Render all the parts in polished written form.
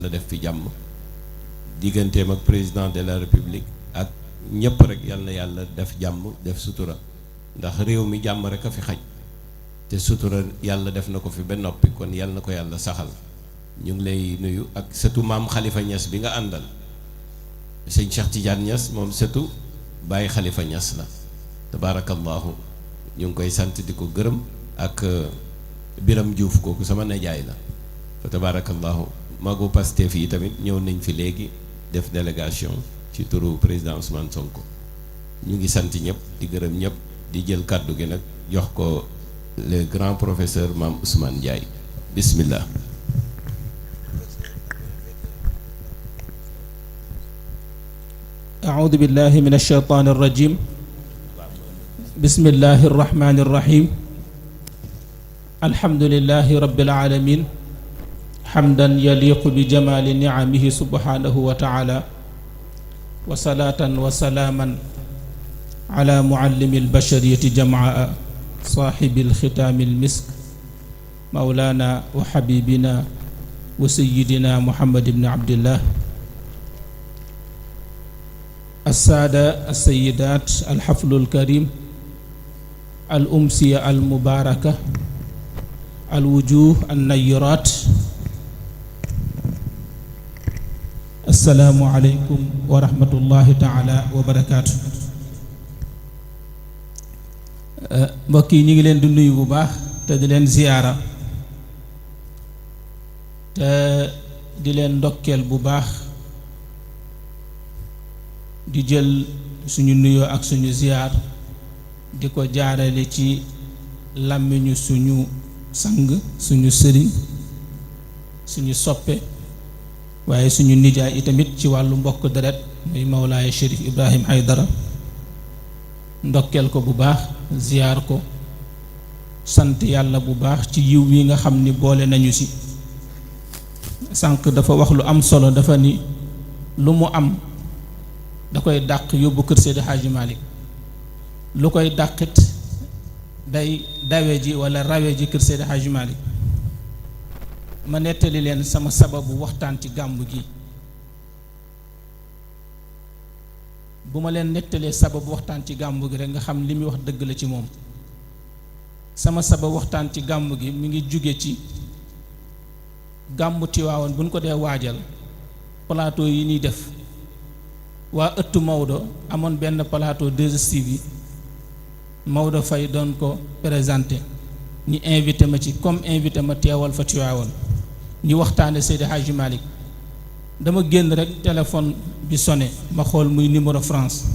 la def fi jàmm digganteem ak président de la république ak ñëpp rek yal na yàlla def jàmm def sutura ndax réew mi jàmm rek a fi xaj te sutura yàlla def na ko fi ba noppi kon yal na ko yàlla saxal. ñu ngi lay nuyu ak sëtu maam Khalifa Niass bi nga àndal sëñ Cheikh Tidiane Niass moom sëtu Baye Khalifa Niass la tabaarakallahu ñu ngi koy sant di ko gërëm ak Biram Diouf kooku sama najaay la fa tabaarakallahu magu Pastef yi tamit ñëw nañ fi léegi def délégation ci turu président Ousmane Sonko ñu ngi sant ñëpp di gërëm ñëpp di jël kàddu gi nag jox ko le grand professeur Mame Ousmane Ndiaye bismillah. أعوذ بالله من الشيطان الرجيم بسم الله الرحمن الرحيم الحمد لله رب العالمين حمدا يليق بجمال نعمه سبحانه وتعالى وصلاة وسلاما على معلم البشرية جمعاء صاحب الختام المسك مولانا وحبيبنا وسيدنا محمد بن عبد الله السادة السيدات الحفل الكريم الأمسية المباركة الوجوه النيرات السلام عليكم ورحمة الله تعالى وبركاته mbokk yi ñu ngi leen di nuyu bu baax te di leen ziyaara te di leen ndokkeel bu baax di jël suñu nuyoo ak suñu ziyaar di ko jaarale ci làmmiñu suñu sang suñu sëriñ suñu soppe waaye suñu nijaay itamit ci wàllu mbokk deret muy Mawlaaya Chérif Ibrahim Aïdara ndokkeel ko bu baax ziyaar ko sant yàlla bu baax ci yiw wi nga xam ni boole nañu ci sànq dafa wax lu am solo dafa ni lu mu am da koy dàq yóbbu kër Seydi Hadji Malick lu koy dàqit day dawe ji wala rawe ji kër Seydi Hadji Malick ma nettali leen sama sababu waxtaan ci gàmmu gi bu ma leen nettalee sababu waxtaan ci gàmmu gi rek nga xam li muy wax dëgg la ci moom sama sababu waxtaan ci gàmmu gi mi ngi jóge ci gàmmu Tiwaawan bu ñu ko dee waajal plateau yi ñuy def waa ëttu Maodo amoon benn plateau 2STV yi Maodo Faye doon ko présenté ñu invité ma ci comme invité ma teewal fa Tiwaawan ñu waxtaane Seydi Hadji Malick dama génn rek téléphone bi sonné ma xool muy numéro France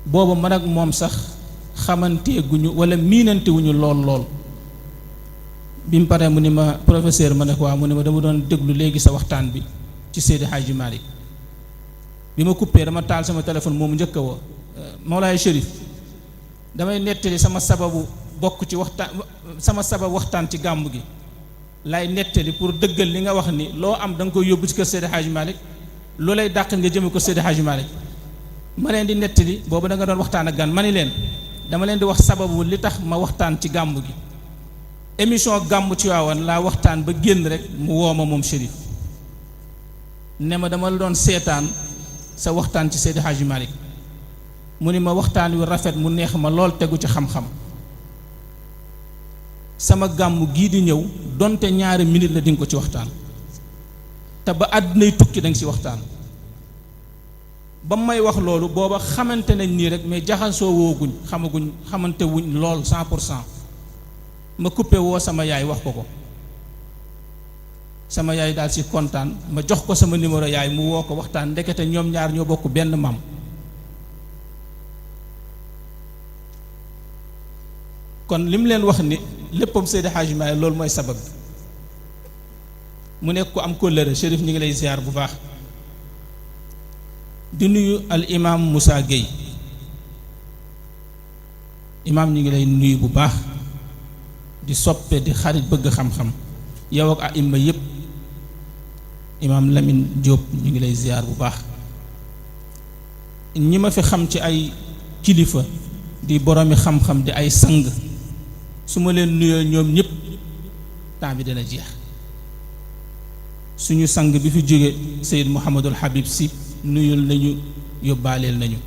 boobu man ak moom sax xamanteeguñu wala miinantewuñu lool bi mu paree mu ni ma professeur ma ne ko waaw mu ne ma dama doon déglu léegi sa waxtaan bi ci Seydi Hadji Malick bi ma coupé dama taal sama téléphone moomu njëkk a woo Mawlaaya Chérif damay nettali sama sababu bokk ci waxtaan sama sababu waxtaan ci gàmmu gi lay nettali pour dëggal li nga wax ni loo am da nga koy yóbbu ci kër Seydi Hadji Malick loo lay dàq nga jëme ko Seydi Hadji Malick ma leen di nettali boobu da nga doon waxtaan ak gan ma ni leen dama leen di wax sababu li tax ma waxtaan ci gàmmu gi émission gàmmu Tiwaawan laa waxtaan ba génn rek mu woo ma moom Chérif ne ma dama la doon seetaan sa waxtaan ci Seydi Hadji Malick mu ni ma waxtaan wi rafet mu neex ma lool tegu ci xam-xam sama gàmmu gii di ñëw donte ñaari minute la dinga ko ci waxtaan te ba àddinay tukki da nga ci waxtaan ba may wax loolu booba xamante nañ nii rek mais jaxasoo wooguñ xamante wuñ lool 100% ma coupé woo sama yaay wax ko sama yaay daal ci kontaan ma jox ko sama numéro yaay mu woo ko waxtaan ndekete ñoom ñaar ñoo bokk benn maam kon li mu leen wax ni léppam Seydi Hadji Malick loolu mooy sabab bi mu nekk ko am kóllëre Chérif ñu ngi lay ziar bu baax di nuyu al imam Moussa Gueye imam ñu ngi lay nuyu bu baax di soppe di xarit bëgg xam-xam yow ak aima yépp imam Lamine Diop ñu ngi lay ziar bu baax ñi ma fi xam ci ay kilifa di boromi xam-xam di ay sang su ma leen nuyoo ñoom ñëpp temps bi dana jeex suñu sang bi fi jóge Seyd Mouhamadul Habib si nuyul nañu yóbbaaleel nañu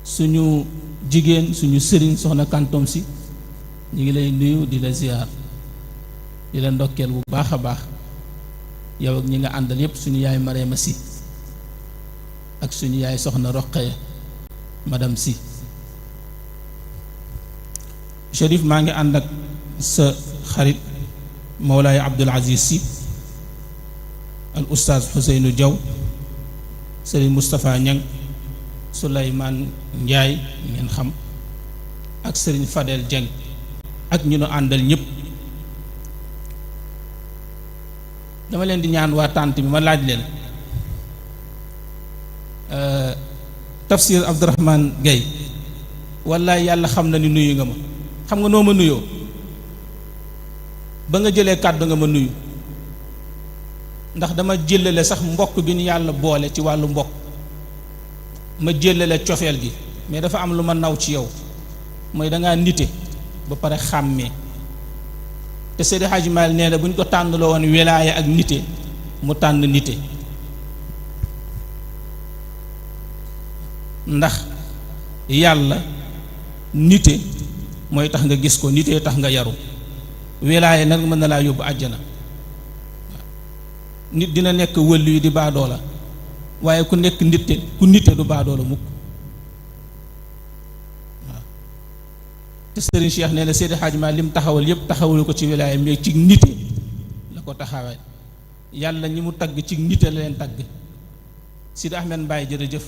suñu jigéen suñu sëriñ soxna Kantom si ñu ngi lay nuyu di la ziar di la ndokkeel bu baax a baax yow ak ñi nga àndal yépp suñu yaay Marema si ak suñu yaay soxna Roqaya madame si Chérif maa ngi ànd ak sa xarit Mawlaay Abdul Aziz si al oustaz Ousseynou Diaw Serigne Moustapha Niang Souleymane Ndiaye ngeen xam ak Serigne Fadel Dieng ak ñu nu àndal ñëpp dama leen di ñaan waa tànt bi ma laaj leen Tafsir Abdourahmane Gaye wallaay yàlla xam na ni nuyu nga ma xam nga noo ma nuyoo ba nga jëlee kàddu nga ma nuyu ndax dama jëlale sax mbokk gi ñu yàlla boole ci wàllu mbokk ma jëlale cofeel gi mais dafa am lu ma naw ci yow mooy dangaa nite ba pare xàmmee te Seydi Hadji Malick nee na bu ñu ko tànnloo woon wilaaya ak nite mu tànn nite ndax yàlla nite mooy tax nga gis ko nite tax nga yaru wilaaya nag mën na laa yóbbu àjjana nit dina nekk wëllu yi di baadoola waaye ku nekk nite du baadoola mukk waaw te Serigne Cheikh nee na Seydi Hadji Malick lim taxawal yépp taxawalu ko ci wilaaya mais ci nite la ko taxawal yàlla ñi mu tagg ci nite la leen tagg Sidi Ahmed Mbaye jërëjëf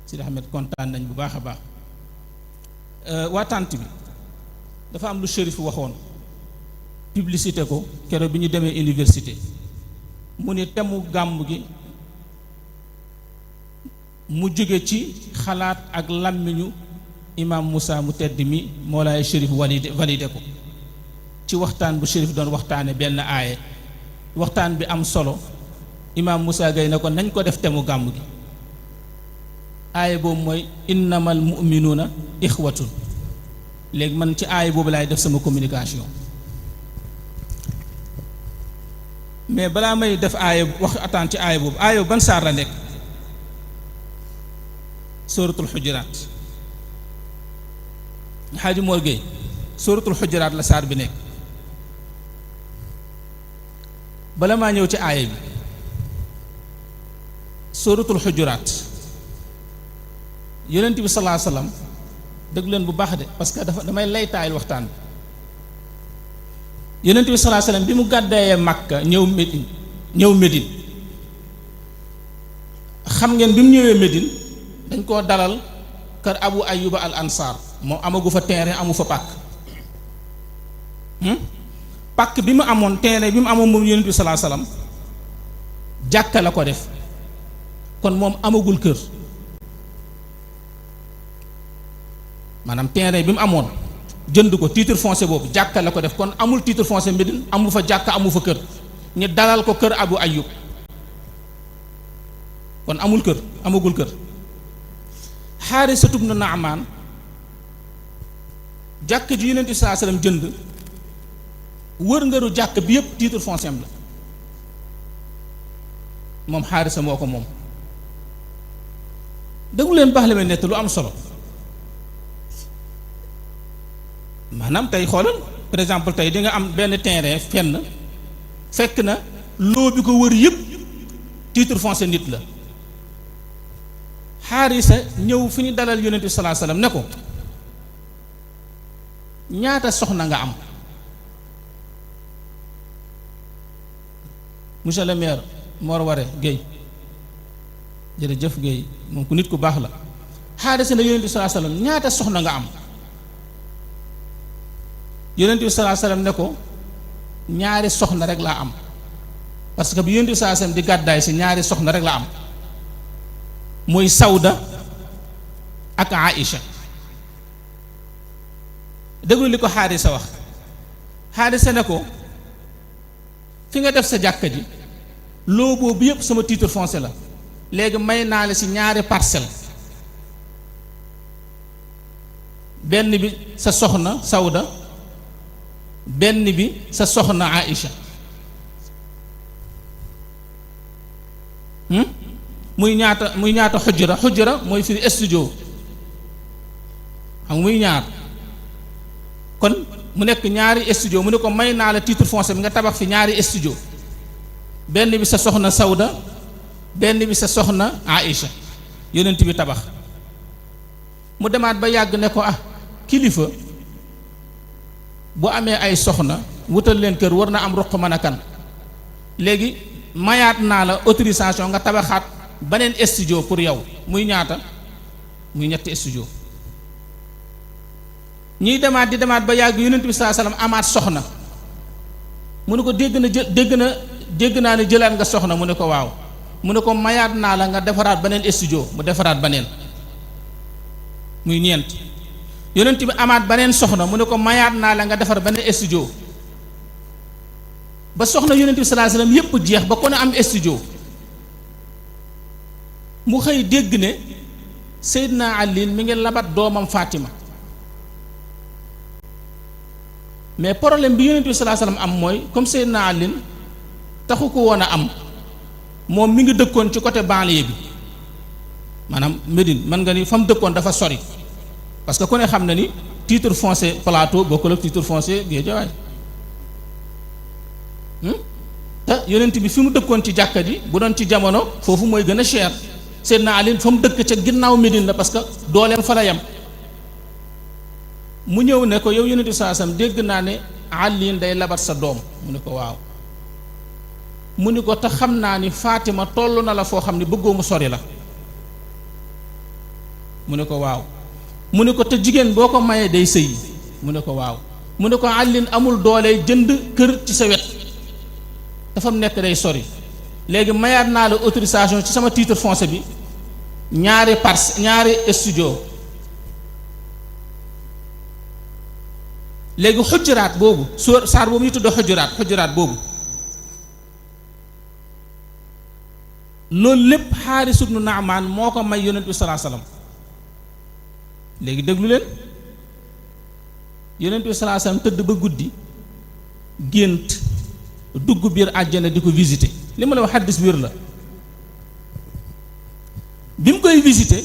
Sidi Ahmed kontaan nañ bu baax a baax waa tànt bi dafa am lu Chérif waxoon publicité ko keroog bi ñu demee université mu ne temu gàmm gi mu jóge ci xalaat ak làmmiñu imam Moussa mu tedd mi Mawlaay Chérif validé ko ci waxtaan bu Chérif doon waxtaane benn aaye waxtaan bi am solo imam Moussa Gaye ne ko nañ ko def temu gàmm gi aaye boobu mooy innamal mu'minuuna ixwatun léegi man ci aaye boobu laay def sama communication mais balaa may def aaye wax ataan ci aaye boobu aaye ban saar la nekk suratul xujuraat xaaji Mor Gueye suratul xujuraat la saar bi nekk bala maa ñëw ci aaye bi suratul xujuraat yonent bi salaa salaam dëgg leen bu baax de parce que damay laytaayal waxtaan bi yonent bi salaa salaam bi mu gàddaayee Makka ñëw Médine xam ngeen bi mu ñëwee Médine dañ koo dalal kër Abu Ayyuba al Ansar moom amagu fa terrain amu fa pàkk pàkk bi mu amoon terrain bi mu amoon moom yonent bi salaa salaam jàkka la ko def kon moom amagul kër maanaam terrain bi mu amoon jënd ko titre foncier boobu jàkka la ko def kon amul titre foncier Médine amu fa jàkka amu fa kër ñu dalal ko kër Abu Ayyub kon amul kër amagul kër Xaarisatu bnu Naamaan jàkk ji Yonent bi sallallahu alayhi wasallam jënd wër ngëru jàkk bi yépp titre foncier la moom Xaarisa moo ko moom déglu leen baax la may nett lu am solo maanaam tey xoolal par exemple tey di nga am benn terrain fenn fekk na loo bi ko wër yëpp titre foncier nit la Xaarisa ñëw fi ñu dalal Yonent bi sallallahu alayhi wasallam ne ko ñaata soxna nga am monsieur le maire Mor Waré Guèye jërëjëf Guèye moom ku nit ku baax la Xaarisa ne Yonent bi sallallahu alayhi wasallam ñaata soxna nga am Yonent bi sallallahu alayhi wasallam ne ko ñaari soxna rek laa am parce que bi Yonent bi sallallahu alayhi wasallam di gàddaay si ñaari soxna rek laa am mooy Sawda ak Aïcha déglu li ko Xaarisa wax Xaarisa ne ko fi nga def sa jàkka ji loo boobu yépp sama titre foncier la léegi may naa la si ñaari parcelle benn bi sa soxna Sawda benn bi sa soxna Aïcha muy ñaata xujra mooy firi studio xam nga muy ñaar kon mu nekk ñaari studio mu ne ko may naa la titre foncier bi nga tabax fi ñaari studio benn bi sa soxna Sawda benn bi sa soxna Aïcha yonent bi tabax mu demaat ba yàgg ne ko kilifa bu amee ay soxna wutal leen kër war na am ruq mën a kan léegi mayaat naa la autorisation nga tabaxaat beneen studio pour yow muy ñaata muy ñetti studio ñuy demaat di demaat ba yàgg yonent bi sallallahu alayhi wasallam amaat soxna mu ne ko dégg naa ne jëlaat nga soxna mu ne ko waaw mu ne ko mayaat naa la nga defaraat beneen studio mu defaraat beneen muy ñeent yonent bi amaat beneen soxna mu ne ko mayaat naa la nga defar beneen studio ba soxna yonent bi sallallahu alayhi wasallam yépp jeex ba ko ne am studio mu xëy dégg ne Seydina Ali mi ngi labat doomam Fatima mais problème bi yonent bi sallallahu alayhi wasallam am mooy comme Seydina Ali taxu ko woon a am moom mi ngi dëkkoon ci côté banlieue bi maanaam Médine mën nga ni fa mu dëkkoon dafa sori parce que ku ne xam na ni titre foncier plateau bokkul ak titre foncier Guédiawaye te yonent bi fi mu dëkkoon ci jàkka ji bu doon ci jamono foofu mooy gën a cher Seydina Ali fa mu dëkk ca ginnaaw Médine la parce que dooleem fa la yem mu ñëw ne ko yow yonent bi sallallahu alayhi wasallam dégg naa ne Ali day labat sa doom mu ne ko waaw mu ni ko te xam naa ni Fatima toll na la foo xam ne bëggoo mu sori la mu ne ko waaw mu ne ko te jigéen boo ko mayee day sëy mu ne ko waaw mu ne ko àllin amul doole jënd kër ci sa wet dafa mu nekk day sori léegi mayaat naa la autorisation ci sama titre foncier bi ñaari studio léegi xujuraat boobu saar boobu ñu tudd xujuraat boobu loolu lépp Xaaris ibnu Naamaan moo ko may yonent bi salaa salaam léegi déglu leen yonent bi salaa salaam tëdd ba guddi gént dugg biir àjjana di ko visiter li ma la wax xaddis wér la bi mu koy visiter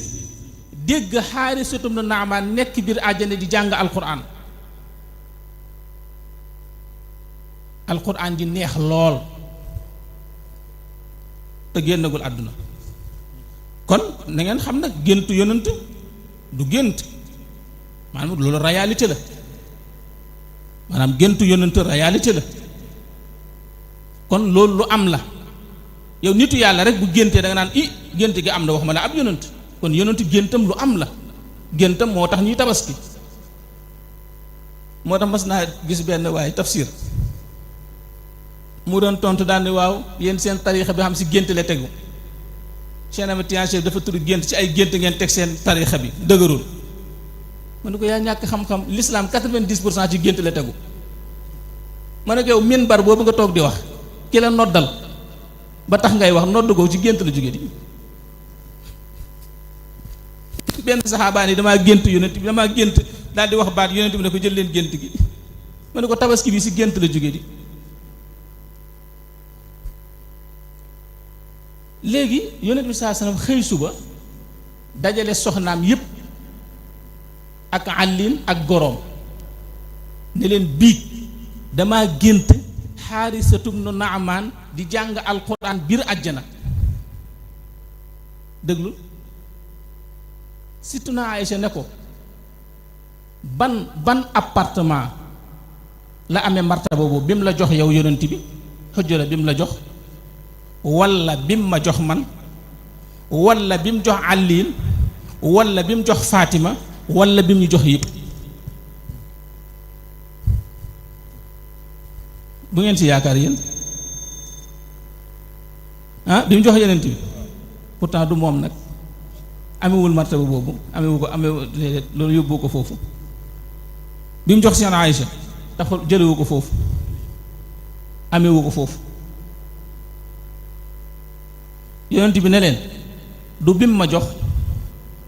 dégg Xaaris ibnu Naamaan nekk biir àjjana di jàng alquran ji neex lool te génnagul àdduna kon na ngeen xam nag géntu yonent du gént maanaam loolu réalité la maanaam géntu yonent réalité la kon loolu lu am la yow nitu yàlla rek bu géntee da nga naan gént gi am na wax ma la ab yonent kon yonent géntam lu am la géntam moo tax ñuy tabaski moo tax mas naa gis benn waaye tafsir mu doon tontu daal ni waaw yéen seen tariixa bi xam si gént la tegu Cheikh Ahmed Tidiane Chérif dafa tudd gént ci ay gént ngeen teg seen tariixa bi dëgërul ma ne ko yaa ñàkk xam-xam l'islam 90% ci gént la tegu ma ne ko yow minbar boobu nga toog di wax ki la noddal ba tax ngay wax nodd ko ci gént la jóge di benn saxaabaan yi damaa gént yonent bi damaa gént daal di wax baat yonent bi ne ko jël leen gént gi ma ne ko tabaski bi si gént la jóge di léegi yonent bi saa sallam xëy suba dajale soxnaam yépp ak àllin ak goroom ne leen biig damaa gént Xaarisatu bnu Naamaan di jàng alquran biir àjjana déglu surtout na Aïcha ne ko ban appartement la amee martaba boobu bi mu la jox yow yonent bi xujjara bi mu la jox walla bi mu ma jox man walla bi mu jox àlliin walla bi mu jox Fatima walla bi mu ñu jox yëpp bu ngeen ci yaakaar yéen bi mu jox yeneen bi pourtant du moom nag amewul martaba boobu amewu loolu yóbbu ko foofu bi mu jox seen Aïcha taxul jëlewu ko foofu amewu ko foofu yonent bi ne leen du bim ma jox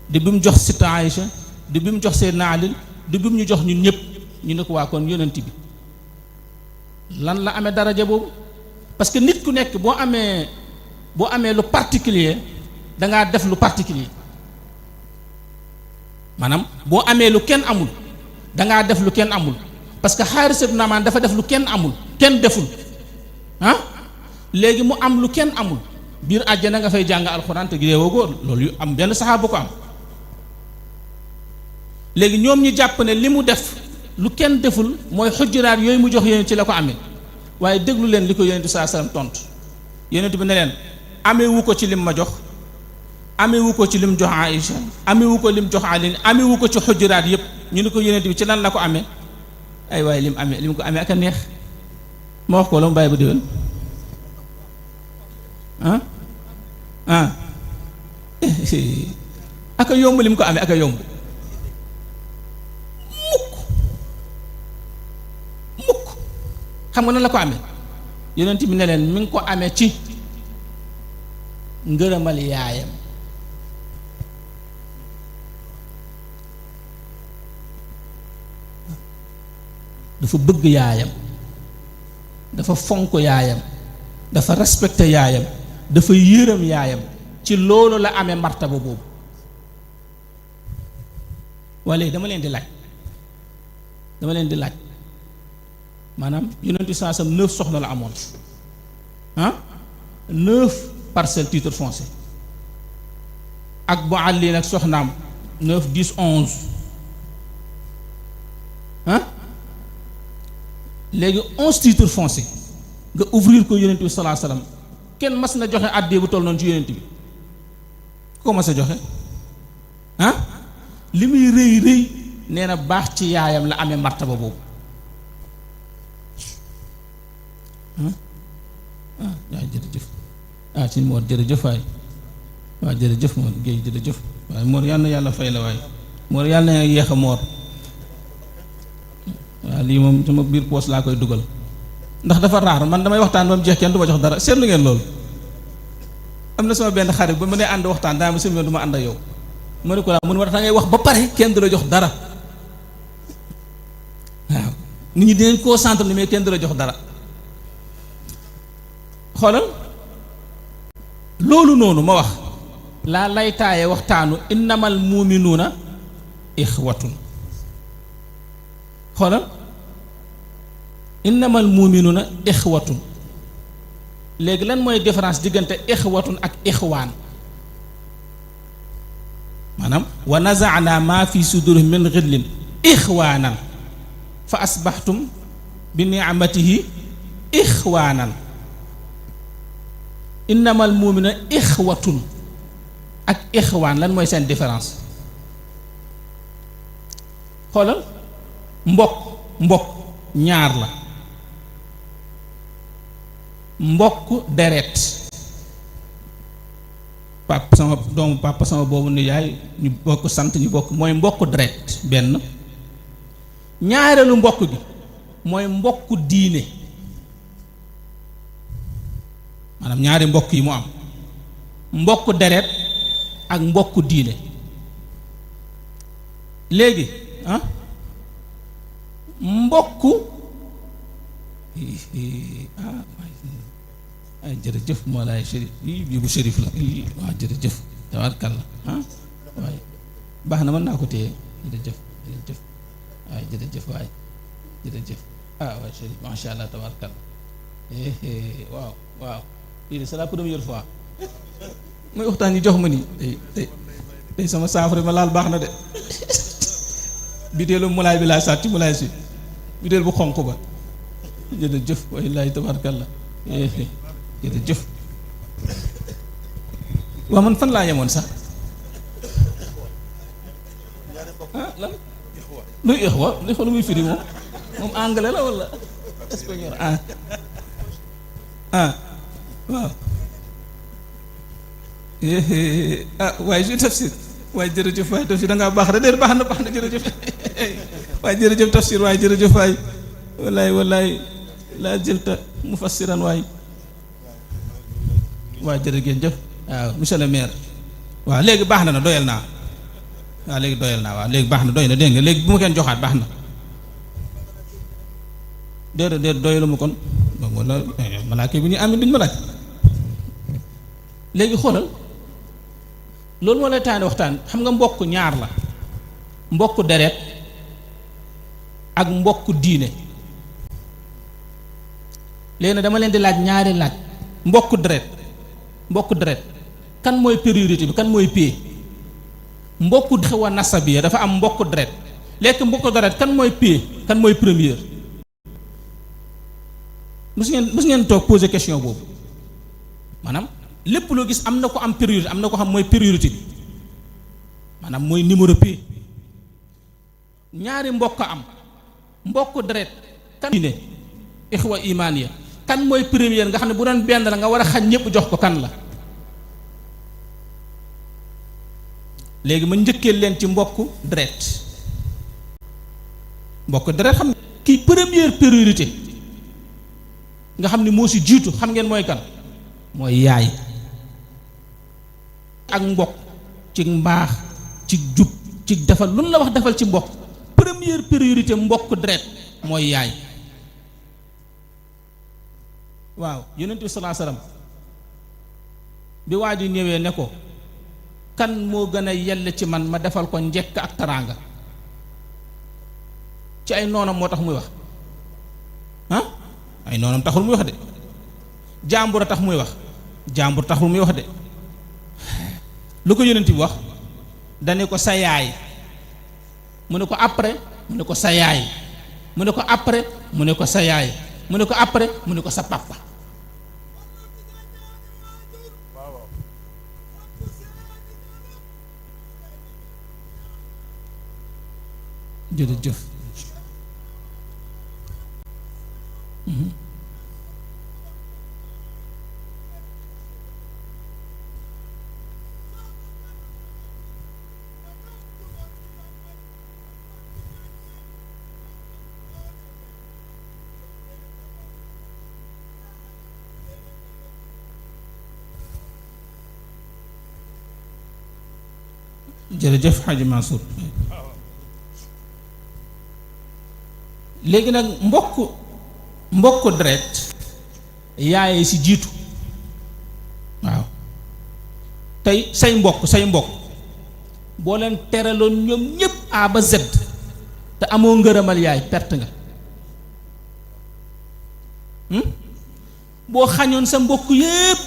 di bi mu jox sita Aïcha di bi mu jox Seydina Ali di bi mu ñu jox ñun ñëpp ñu ne ko waa kon yonent bi lan la amee daraja boobu parce que nit ku nekk boo amee boo amee lu particulier dangaa def lu particulier maanaam boo amee lu kenn amul dangaa def lu kenn amul parce que Xaaris ibn Naamaan dafa def lu kenn amul kenn deful léegi mu am lu kenn amul biir àjjana nga fay jàng alxuraan te gideewoo góor loolu yu am benn saxaaba ko am léegi ñoom ñi jàpp ne li mu def lu kenn deful mooy xujuraat yooyu mu jox yonent ci la ko amee waaye déglu leen li ko yonent saa sallam tontu yonent bi ne leen amewu ko ci lim ma jox amewu ko ci lim jox Aïcha amewu ko lim jox Ali amewu ko ci xujuraat yëpp ñu ne ko yonent bi ci lan la ko amee ay waaye lim ko amee ak a neex ma wax ko la mu bàyyi ba déwén aka yomb lim ko amee aka yomb mukk xam nga nan la ko amee yonent bi ne leen mi ngi ko amee ci ngërëmal yaayam dafa bëgg yaayam dafa fonk yaayam dafa respecté yaayam dafa yërëm yaayam ci loolu la amee martaba boobu walla dama leen di laaj maanaam yonent bi saa sam 9 soxna la amoon 9 parcelles titre foncier ak bu àlli nag soxnaam 9 10 11 léegi 11 titre foncier nga ouvrir ko yonent bi salaa salaam kenn mas na joxe àddee bu toll noonu ci yonent bi ko mas a joxe li muy rëy nee na baax ci yaayam la amee martaba boobu waaw jërëjëf ci Mor jërëjëf waay waaw jërëjëf Mor Guèye jërëjëf waaye Mor yal na yàlla fay la waay Mor yàlla na yéex a Mor waaw lii moom sama biir poos laa koy dugal ndax dafa raar man damay waxtaan ba mu jeex kenn du ma jox dara seetlu ngeen loolu am na sama benn xarit ba ma nee ànd waxtaan daa ma sëñ du ma ànd ak yow ma ne ko laa mu ne ma tax ngay wax ba pare kenn du la jox dara waaw nit ñi dinañ concentré ni mais kenn du la jox dara xoolal loolu noonu ma wax laa lay taaye waxtaanu innamal muminuuna ixwatun xoolal innamal muminuuna ixwatun léegi lan mooy différence diggante ixwatun ak ixwaan maanaam wa nazaana maa fi sudurihim min xillin ixwaanan fa asbaxtum bi niamatihi ixwaanan innamal mu'mina ixwatun ak ixwaan lan mooy seen différence xoolal mbokk ñaar la mbokk deret papa sama boobu ni yaay ñu bokk sant ñu bokk mooy mbokk deret benn ñaareelu mbokk gi mooy mbokk diine maanaam ñaari mbokk yi mu am mbokk deret ak mbokk diine léegi mbokk ay jërëjëf Mawlaay Chérif bii bu Chérif la waaw jërëjëf tabaarkalla waaye baax na mën naa ko téye jërëjëf waaye jërëjëf waaye jërëjëf waaye Chérif macha allah tabaarkalla waaw lii de c'est la première fois muy waxtaan yi jox ma nii tey sama saafara ma laal baax na de bitéelu mulaay bi laa sàcc mulaay si bitéel bu xonq ba jërëjëf wallaahi tabaarkalla jërëjëf waaw man fan laa yemoon sax lan luy ixwa li fa lu muy firi moom anglais la wala espagnol waaw waaye si tafsir waaye jërëjëf waaye tafsir da ngaa baax rek déet baax na jërëjëf waaye jërëjëf tafsir waaye jërëjëf waay wallaay laa jëlta mufassiran waay jërëjëf waaw monsieur le maire waaw léegi baax na doyal naa waaw léegi doyal naa waaw léegi baax na doy na dégg nga léegi bu ma kenn joxaat baax na déedéet doyalu ma kon wala malaaka bi ñu am duñ ma laaj léegi xoolal loolu moo lay taani waxtaan xam nga mbokk ñaar la mbokk deret ak mbokk diine léegi nag dama leen di laaj ñaari laaj mbokk deret kan mooy priorité bi kan mooy pay mbokk xewa nasabiya dafa am mbokk deret léegi mbokk deret kan mooy pay kan mooy première mus ngeen toog poser question boobu maanaam lépp loo gis am na ko am priorité am na ko xam mooy priorité bi maanaam mooy numéro P ñaari mbokk am mbokk deret kan diine ixwa imaaniya kan mooy première nga xam ne bu doon benn la nga war a xañ ñëpp jox ko kan la léegi ma njëkkee leen ci mbokk deret xam kii première priorité nga xam ne moo si jiitu xam ngeen mooy kan mooy yaay ak mbokk ci mbaax ci jub ci defal lu la wax defal ci mbokk première priorité mbokk deret mooy yaay waaw yonent bi sallallahu alayhi wasallam bi waa ji ñëwee ne ko kan moo gën a yell ci man ma defal ko njekk ak taraanga ci ay noonam moo tax muy wax ay noonam taxul muy wax de jàmbur a tax muy wax jàmbur taxul muy wax de lu ko yonent bi wax dane ko sa yaay mu ne ko après mu ne ko sa yaay mu ne ko après mu ne ko sa yaay mu ne ko après mu ne ko sa papa jërëjëf jërëjëf Xaaji Mansour léegi nag mbokk deret yaay si jiitu waaw tey say mbokk boo leen teraloon ñoom ñépp A ba Z te amoo ngërëmal yaay perte nga boo xañoon sa mbokk yépp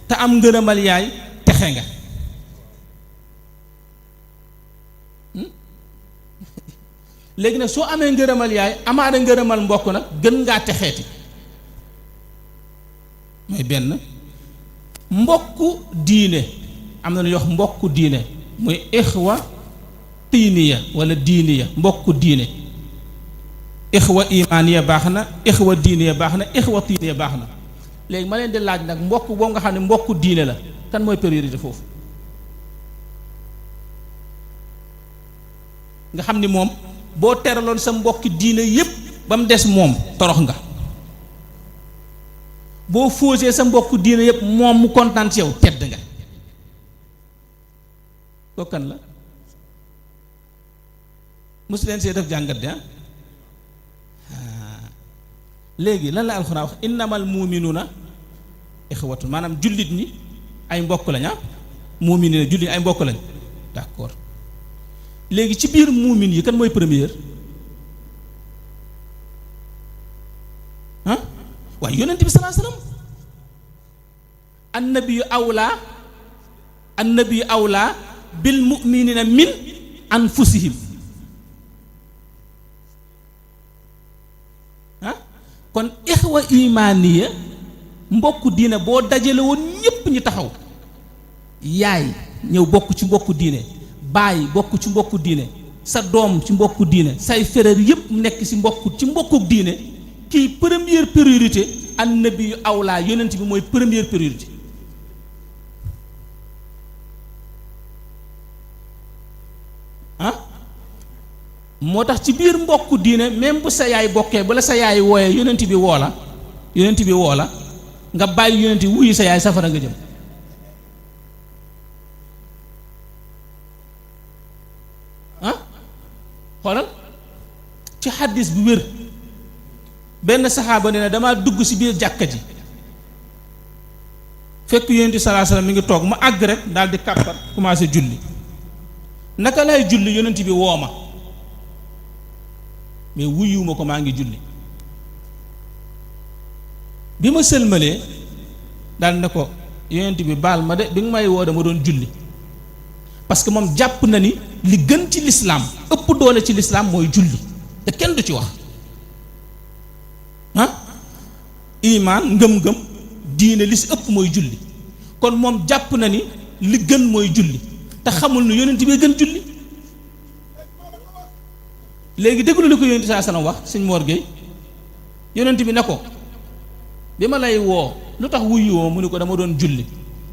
te am ngërëmal yaay texe nga léegi nag soo amee ngërëmal yaay amaana ngërëmal mbokk nag gën ngaa texeeti mooy benn mbokku diine am na lu ñuy wax mbokku diine muy ixwa tiiniya wala diiniya mbokku diine ixwa imaaniya baax na ixwa diiniya baax na ixwa tiiniya baax na léegi ma leen di laaj nag mbokk boo nga xam ne mbokku diine la kan mooy priorité foofu nga xam ni moom boo teraloon sa mbokki diine yépp ba mu des moom torox nga boo fausee sa mbokk diine yépp moom mu kontaan ci yow tedd nga kooku kan la mosu leen see def jàngat de léegi lan la alxuraan wax innamal mu'minuuna ixwatun maanaam jullit ñi ay mbokk lañ mu'minuuna jullit ñi ay mbokk lañ d'accord léegi ci biir muumin yi kan mooy première waaye yonent bi sallallahu alayhi wasallam annabiyu awlaa bil mu'minina min anfusihim kon ixwa imaaniya mbokku diine boo dajale woon ñépp ñu taxaw yaay ñëw bokk ci mbokku diine baay bokk ci mbokku diine sa doom ci mbokku diine say frère yépp nekk ci mbokku diine kii première priorité annabi awlaa yonent bi mooy première priorité moo tax ci biir mbokku diine même bu sa yaay bokkee bala sa yaay wooyee yonent bi woo la nga bàyyi yonent bi wuyu sa yaay safara nga jëm xoolal ci xaddis bu wér benn saxaaba ne na damaa dugg ci biir jàkka ji fekk yonent bi sallallahu alayhi wasallam mi ngi toog ma àgg rek daal di kàbbar commencé julli naka lay julli yonent bi woo ma mais wuyuwuma ko maa ngi julli bi ma sëlmalee daal ne ko yonent bi baal ma de bi nga may woo dama doon julli parce que moom jàpp na ni li gën ci lislaam ëpp doole ci lislaam mooy julli te kenn du ci wax imaan ngëm-ngëm diine li si ëpp mooy julli kon moom jàpp na ni li gën mooy julli te xamul ni yonent bi gën julli léegi déglu li ko yonent saa sallam wax sëñ Mor Gueye yonent bi ne ko bi ma lay woo lu tax wuyuwoo mu ni ko dama doon julli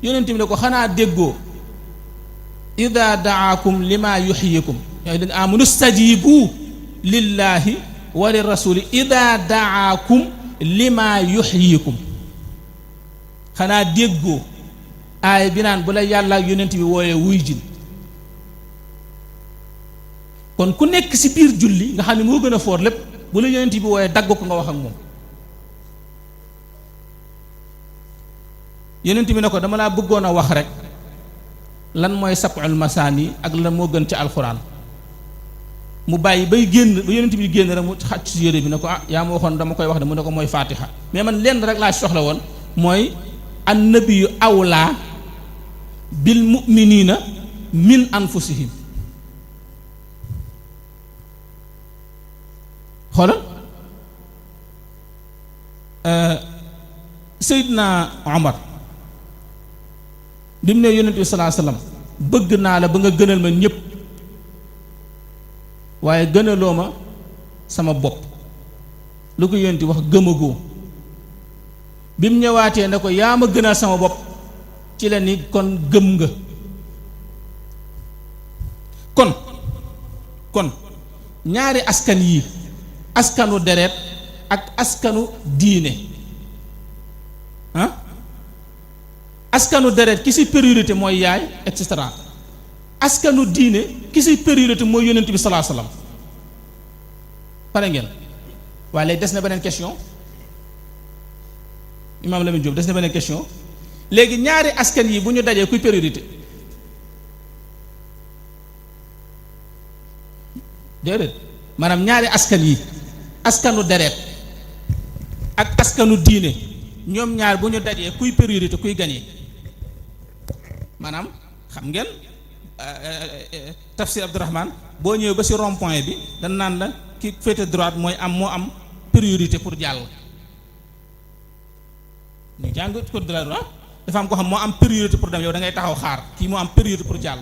yonent bi ne ko xanaa déggoo ida daakum lima yuxyikum yaa leen amanu stajibu lillahi wa li rasuli ida daakum lima yuxyikum xanaa déggoo aay bi naan bu la yàlla ak yonent bi wooyee wuy jin kon ku nekk ci biir julli nga xam ne moo gën a foor lépp bu la yonent bi wooyee dagg ko nga wax ak moom yonent bi ne ko dama laa bëggoon a wax rek lan mooy sab'ul masaani ak lan moo gën ci alxuraan mu bàyyi bay génn ba yonent bi génn rek mu xàcc ci yére bi ne ko yaa ma waxoon dama koy wax de mu ne ko mooy faatiha mais man lenn rek laa soxla woon mooy annabiyu awlaa bil mu'miniina min anfusihim xoolal Seydina Omar bi mu ne yonent bi salaa sallam bëgg naa la ba nga gënal ma ñëpp waaye gënaloo ma sama bopp lu ko yonent wax gëmagoo bi mu ñëwaatee ne ko yaa ma gënal sama bopp ci la ni kon gëm nga kon ñaari askan yii askanu deret ak askanu diine askanu deret ki ci priorité mooy yaay et cetera askanu diine ki ci priorité mooy yonent bi salaa salaam pare ngeen waaye léegi des na beneen question Imam Lamine Diop des na beneen question léegi ñaari askan yi bu ñu dajee kuy priorité déedéet maanaam ñaari askan yi askanu deret ak askanu diine ñoom ñaar bu ñu dajee kuy priorité kuy gagné maanaam xam ngeen tafsir Abdourahman boo ñëwee ba ci rond point bi dañ naan la ki féete droite moo am priorité pour jàll ñu jàng code de la droite dafa am ko xam moo am priorité pour dem yow da ngay taxaw xaar kii moo am priorité pour jàll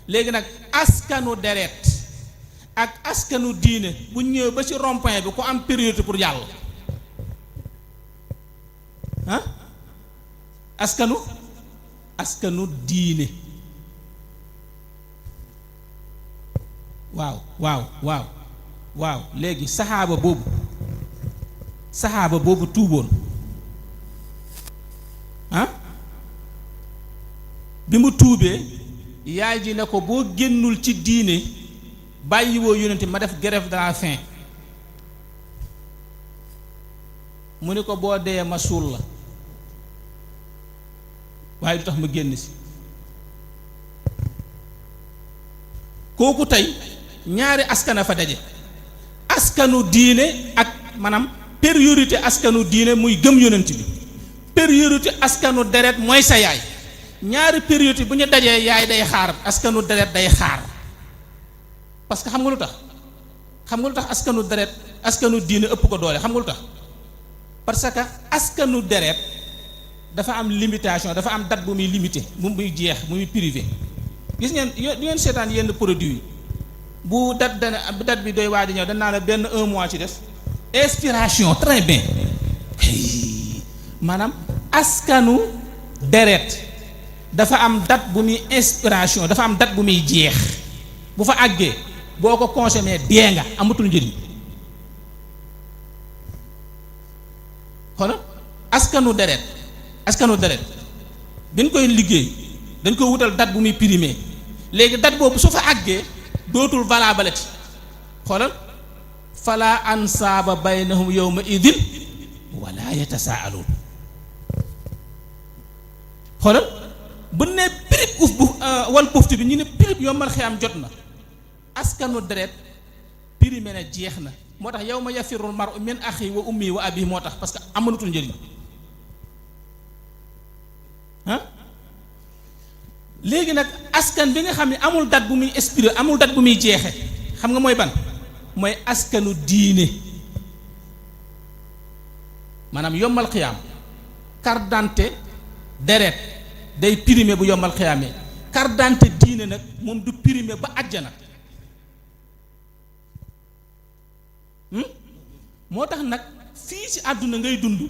léegi nag askanu deret ak askanu diine bu ñëwee ba ci rond point bi ku am priorité pour jàll askanu diine waaw léegi saxaaba boobu tuuboon bi mu tuubee yaay ji ne ko boo génnul ci diine bàyyiwoo yonent ma def grève de la faim mu ni ko boo dee ma suul la waaye du tax ma génn si kooku tey ñaari askana fa daje askanu diine ak maanaam priorité askanu diine muy gëm yonent bi priorité askanu deret mooy sa yaay ñaari priorité bu ñu dajee yaay day xaar askanu deret day xaar parce que xam nga lu tax askanu deret askanu diine ëpp ko doole xam nga lu tax parce que askanu deret dafa am limitation dafa am date bu muy limité bu muy jeex bu muy privé gis ngeen du ngeen seetaan yenn produit yi bu date bi doy waa di ñëw dañ naa la benn 1 mois ci des expiration très bien maanaam askanu deret dafa am date bu muy expiration dafa am date bu muy jeex bu fa àggee boo ko consommé dee nga amatul njëriñ xoolal askanu deret dañ koy liggéey dañ koy wutal date bu muy primé léegi date boobu su fa àggee dootul valable ci xoolal fala ansaaba baynahum yawma idin wala yatasaaluun xoolal bu ne pirip uf bu wal buftu bi ñu ne pirip yombal xiyaam jot na askanu deret périmé na jeex na moo tax yawma yafirul mar'u min axi wa ummi wa abi moo tax parce que amanutul njëriñ ah léegi nag askan bi nga xam ne amul date bu muy expiré amul date bu muy jeexe xam nga mooy ban mooy askanu diine maanaam yombal xiyaam carte d'identité deret day périmé bu yombal xiyaamee carte d'identité diine nag moom du périmé ba àjjana moo tax nag fii ci àdduna ngay dund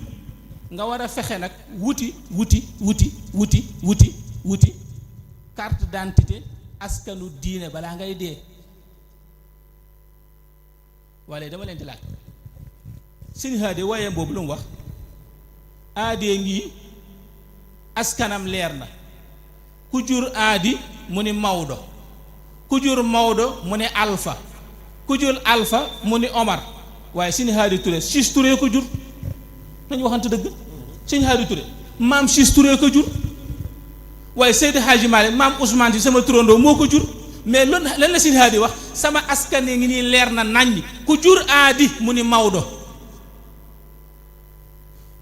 nga war a fexe nag wuti carte d'identité askanu diine balaa ngay dee walla dama leen di laaj sëñ Haade waaye boobu lu mu wax aadee ngi askanam leer na ku jur aadi mu ni Maodo ku jur Maodo mu ni Alpha ku jur Alpha mu ni Omar waaye sëñ Haadi Touré Ciss Touré ko jur nañu waxante dëgg sëñ Haadi Touré maam Ciss Touré ko jur waaye Seydi Hadji Malick maam Ousmane si sama turandoo moo ko jur mais lan la sëñ Haadi wax sama askan ngi nii leer na naññ ku jur aadi mu ni Maodo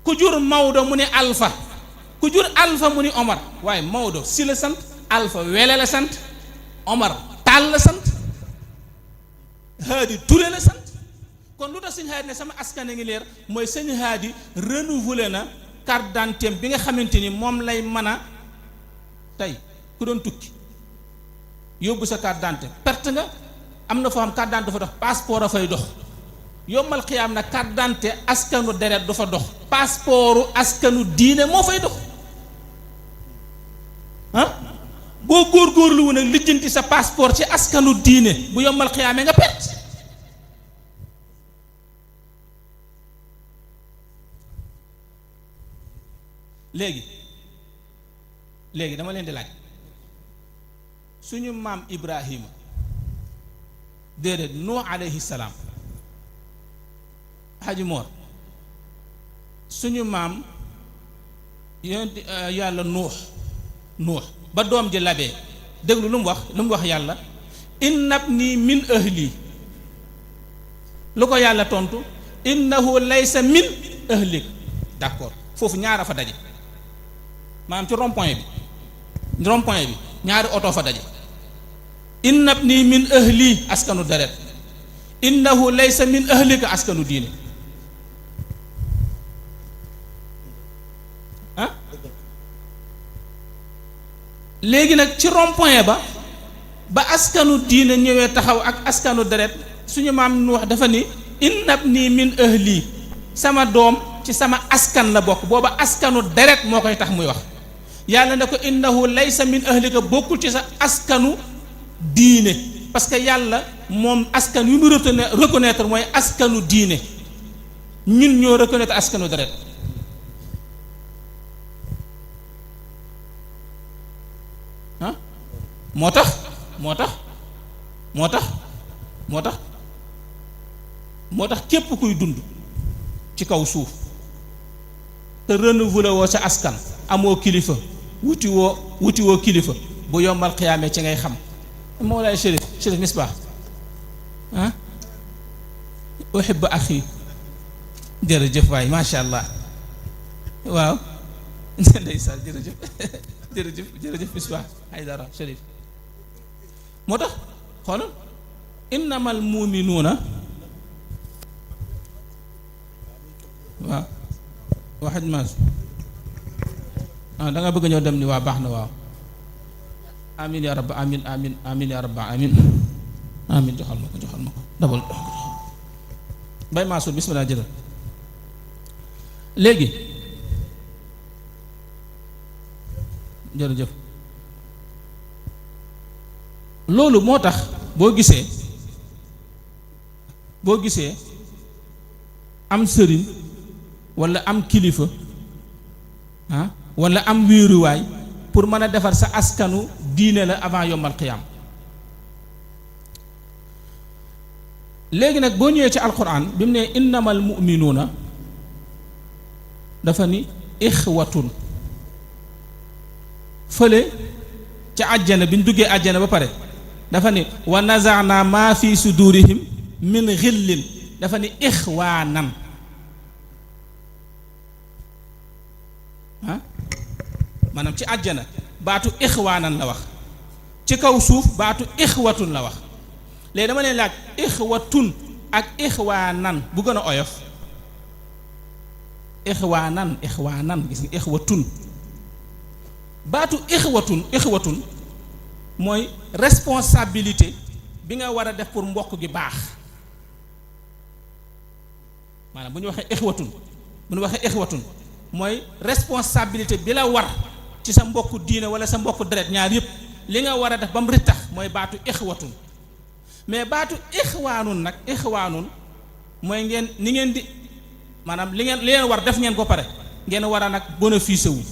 ku jur Maodo mu ni Alpha ku jur Alpha mu ni Omar waaye Maodo si la sant Alpha Wele la sant Omar Tall la sant Haadi Touré la sant kon lu tax sëñ Haadi ne sama askan ngi leer mooy sëñ Haadi renouvelé na carte d'identité bi nga xamante ni moom lay mën a tey ku doon tukki yóbbu sa carte d'identité perte nga am na foo xam carte d'identité dafa dox passeport a fay dox yombal xiyaam nag carte d'identité askanu deret du fa dox passeportu askanu diine moo fay dox ah boo góorgóorlu wu nag lijjanti sa passeport ci askanu diine bu yombal xiyaamee nga perte léegi dama leen di laaj suñu maam Ibrahima déedéet Nuux alayhi salaam Haji Moor suñu maam yonent yàlla Nuux ba doom ji labee déglu lu mu wax yàlla innabni min ahli lu ko yàlla tontu innahu laysa min ahlik d'accord foofu ñaara fa daje maanaam ci rond-point bi ñaari oto fa daje innabni min ahli askanu deret innahu laysa min ahlika askanu diine ah léegi nag ci rond-point ba askanu diine ñëwee taxaw ak askanu deret suñu maam Nuux dafa ni innabni min ahli sama doom ci sama askan la bokk booba askanu deret moo koy tax muy wax yàlla ne ko innahu laysa min ahlika bokkul ci sa askanu diine parce que yàlla moom askan yu mu reconnaître mooy askanu diine ñun ñoo reconnaître askanu deret ah moo tax képp kuy dund ci kaw suuf te renouvelé woo sa askan amoo kilifa wuti woo kilifa bu yombal xiyaamee ci ngay xam Mawlaay Chérif Misbah ah uhibbu axi jërëjëf waay macha allah waaw ndeysaan jërëjëf Misbah Aydara Chérif moo tax xoolal innamal muminuuna waaw waxaj maas da nga bëgg ñëw dem ni waa baax na waaw amin ya rabba amin ya rabba amin joxal ma ko dabal bay Mansour bismillah jëlal léegi jërëjëf loolu moo tax boo gisee am sëriñ walla am kilifa ah walla am wéeruwaay pour mën a defar sa askanu diine la avant yombal qiyaam léegi nag boo ñëwee ci alquran bi mu ne innamal mu'minuuna dafa ni ixwatun fële ca àjjana bi ñu duggee àjjana ba pare dafa ni wa naza'na ma fi sudurihim min ghillin dafa ni ixwaanan maanaam ci àjjana baatu ixwaanan la wax, ci kaw suuf baatu ixwatun la wax. léegi dama leen laaj ixwatun ak ixwaanan bu gën a oyof. ixwaanan gis nga ixwatun, baatu ixwatun mooy responsabilité bi nga war a def pour mbokk gi baax. maanaam bu ñu waxee ixwatun mooy responsabilité bi la war ci sa mbokku diine wala sa mbokku deret ñaar yëpp li nga war a def ba mu rittax mooy baatu ixwatun. mais baatu ixwaanun mooy ngeen ni ngeen di maanaam li leen war def ngeen ko pare ngeen war a nag bénéfice wu.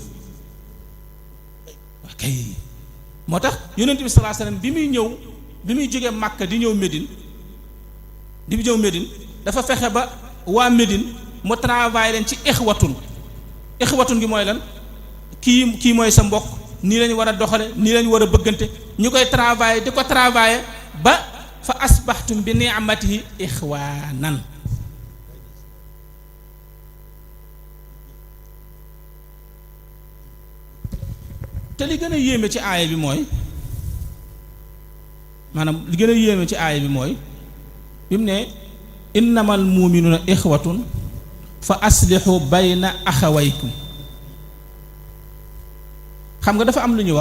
ok moo tax yonent bi sallallahu alayhi wasallam bi muy jógee Makka di ñëw Médine dafa fexe ba waa Médine mu travaillé leen ci ixwatun gi mooy lan kii mooy sa mbokk nii lañu war a doxale nii lañu war a bëggante ñu koy travaillé di ko travaillé ba fa asbaxtum bi ni'matihi ixwaanan. te li gën a yéeme ci aaya bi mooy bi mu ne innamal mu'minuuna ixwatun fa aslihu bayna axawaykum. xam nga dafa am lu ñuy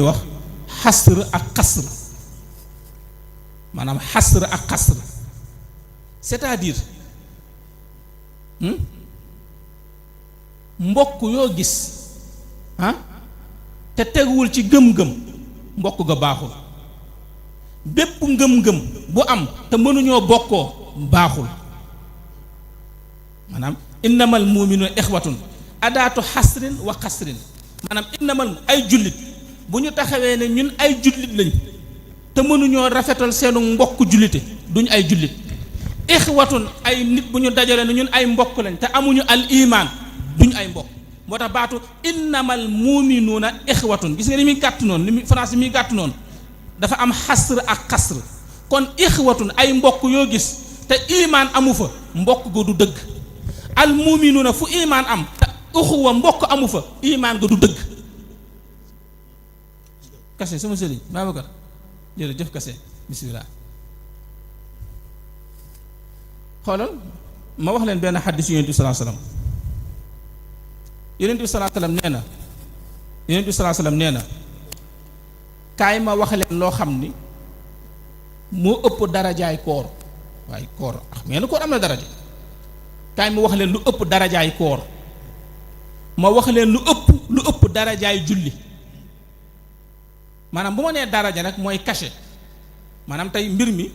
wax xasr ak xasr, maanaam xasr ak xasr, c'est-à-dire mbokk yoo gis te teguwul ci gëm-gëm mbokk ga baaxul. bépp ngëm-ngëm bu am te mënuñoo bokkoo baaxul. maanaam innamal mu'minuuna ixwatun adaatu xasrin wa xasrin, maanaam innamal ay jullit bu ñu taxawee ne ñun ay jullit lañ te mënuñoo rafetal seenu mbokk jullite duñ ay jullit. ixwatun ay nit bu ñu dajale ne ñun ay mbokk lañ te amuñu al iman duñ ay mbokk. moo tax baatu innamal mu'minuuna ixwatun gis nga ni muy gàtt noonu, ni muy France muy gàtt noonu dafa am xasr ak xasr. kon ixwatun ay mbokk yoo gis te iman amu fa mbokk ga du dëgg. al mu'minuuna fu iman am te uxuwa mbokk amu fa iman ga du dëgg. kase sama sëriñ Babacar jërëjëf kase bismillah. xoolal ma wax leen benn xaddis yonent bi sallallahu alayhi wasallam. yonent bi sallallahu alayhi wasallam nee na kaay ma wax leen loo xam ni moo ëpp darajaay koor. waaye koor ngeen koor am na daraja. kaay ma wax leen lu ëpp darajaay koor. ma wax leen lu ëpp darajaay julli. maanaam bu ma nee daraja nag mooy cachet. maanaam tey mbir mi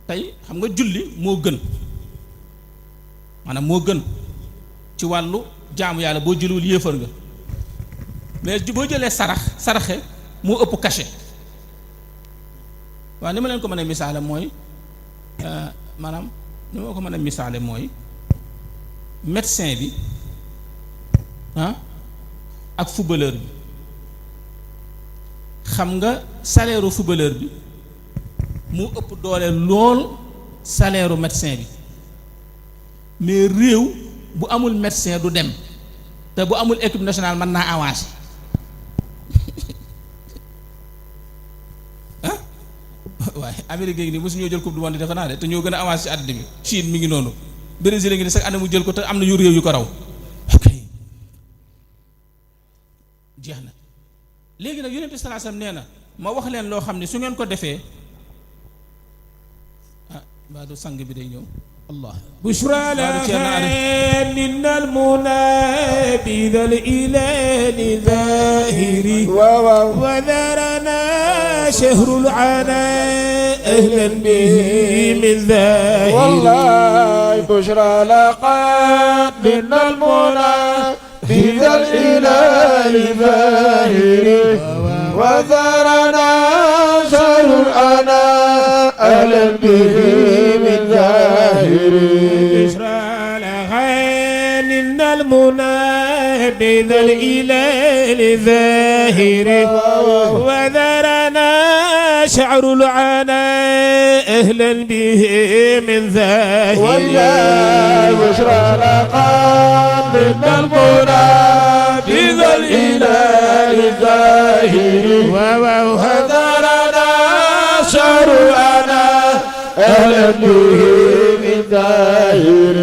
tey xam nga julli moo gën, maanaam moo gën ci wàllu jaamu yàlla boo jëlul yéefar nga. mais boo jëlee saraxe moo ëpp cachet. waaw ni ma leen ko mën a misaale mooy maanaam ni ma ko mën a misaale mooy médecin bi ak footballeur bi. xam nga salaire u footballeur bi mu ëpp doole lool salaire u médecin bi. mais réew bu amul médecin du dem te bu amul équipe nationale mën naa avancer. waaye Amérique gi nii mosu ñoo jël coupe du monde defe naa de te ñoo gën a avancé ci àddina bi. Chine mi ngi noonu, Brésil ngi ne sax année mu jël ko te am na yu réew yu ko raw. ok jeex na. léegi nag yonent bi sallallahu alayhi wasallam nee na ma wax leen loo xam ne su ngeen ko defee mbaa du sang bi day ñëw. الله بشرى لها من المنى بذا الإله ظاهري وذرنا شهر العناء أهلا به من ظاهري والله بشرى لها من المنى بذا الإله ظاهري وذرنا شهر العناء أهلا به من ظاهري بشرى لها من المنى بذا الإله ظاهر وذرنا شعر العناء أهلا به من ظاهر والله بشرى لقد من المنى بذا الإله الظاهر وهذرنا شعر العناء أهلا به من ظاهر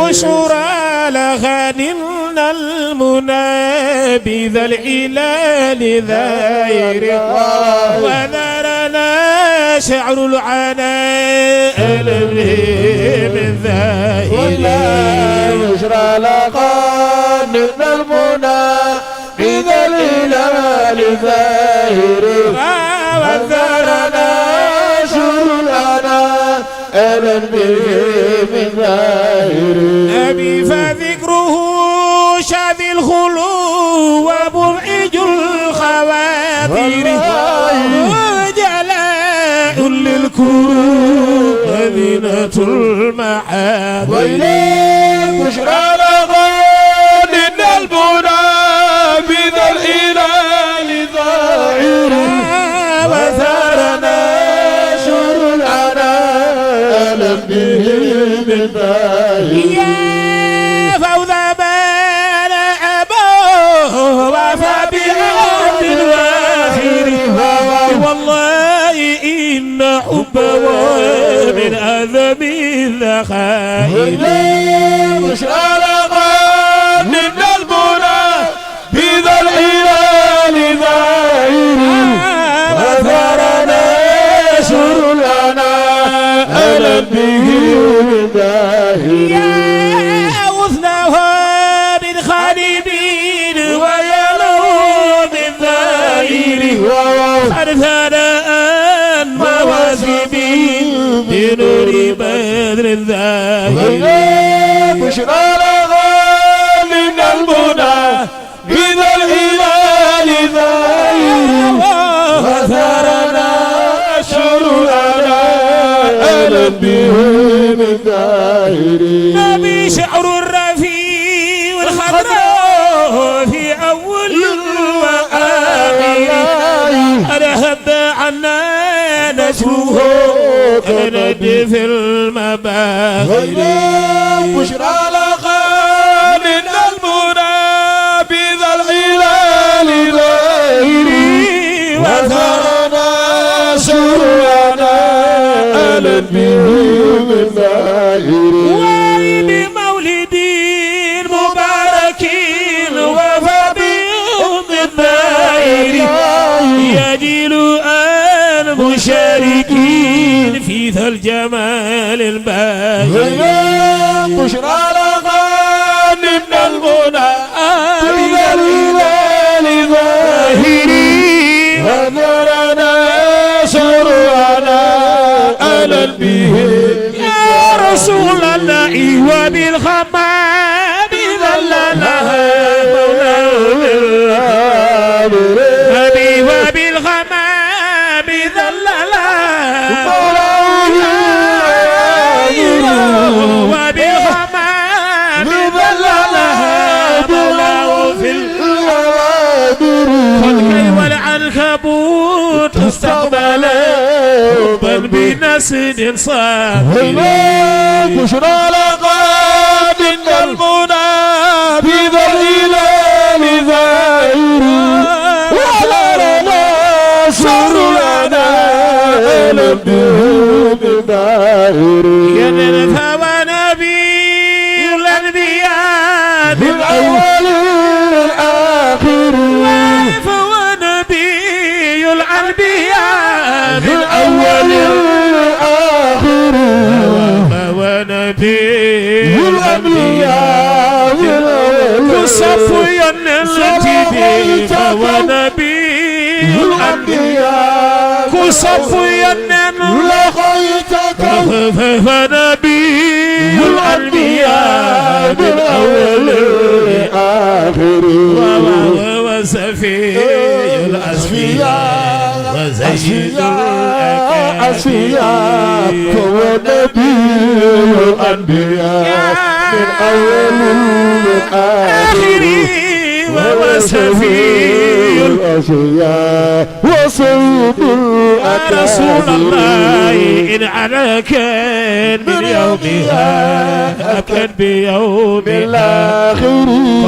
بشرى لغنمنا المنى بذا الإله ظاهر وذرنا شعر العناء من ظاهر والله بشرى لقد من المنى بذا الإله ظاهر وذرنا شعر العناء أهلا به من ظاهر أبي فذكره شاذ الخلو ومبعج الخواطر وجلاء للكروب مدينة المحاب وإليك بشرى لغد المنى بذا الإله ظاهر وثارنا شر العناء أهلا به من ظاهر يا فوز بان أبوه وفى بعبد الواخر والله إن حبه من أعظم الذخائر وإليك بشرى لغد المنى بذا الإله ظاهر وثارنا شر العناء أهلا به من ظاهر يا أوثناه من خالدين ويلو من ظاهر أرثانا مواسمين بنور بدر الظاهر بشرى لغد من المنى بذا الإله ظاهر وثارنا شر العناء أهلا به من ظاهر نبي شعر الرفيع والخضراء في أول وآخر أنا هب عنا نسوه أنا في المباخر بشرى لغد من المنى بذا الإله ظاهر وثارنا شر العناء أهلا به من ظاهر وبمولد مبارك وفى بيوم الظاهر يجيل أن مشاركين في ذا الجمال الباهر بشرى لغد من المنى بذا الإله ظاهر وذرنا شر العناء أهلا به يا رسول الله وبالخمام ذللها مولاه وبالغمام ذللها وبالغمام ذللها مولاه في الخلق والعنكبوت استقبلا بل بنسل صافي بشرى لغد من المنى بذا الإله ظاهر وذرنا شر العناء أهلا به من ظاهر ينفى ونبي الأنبياء بالأول والآخر ونبي الأنبياء بالأول والآخر ونبي الأنبياء كصفي التي ونبي الأنبياء كصفي لقيتك فنبي الأنبياء بالأول والآخر وسفي الأسفياء وزيد الأسفياء هو نبي الأنبياء من أول والآخر وسفي الأشياء وسيد يا رسول الأكابر الله إن أنا كان من يومها أكن بيوم الآخرين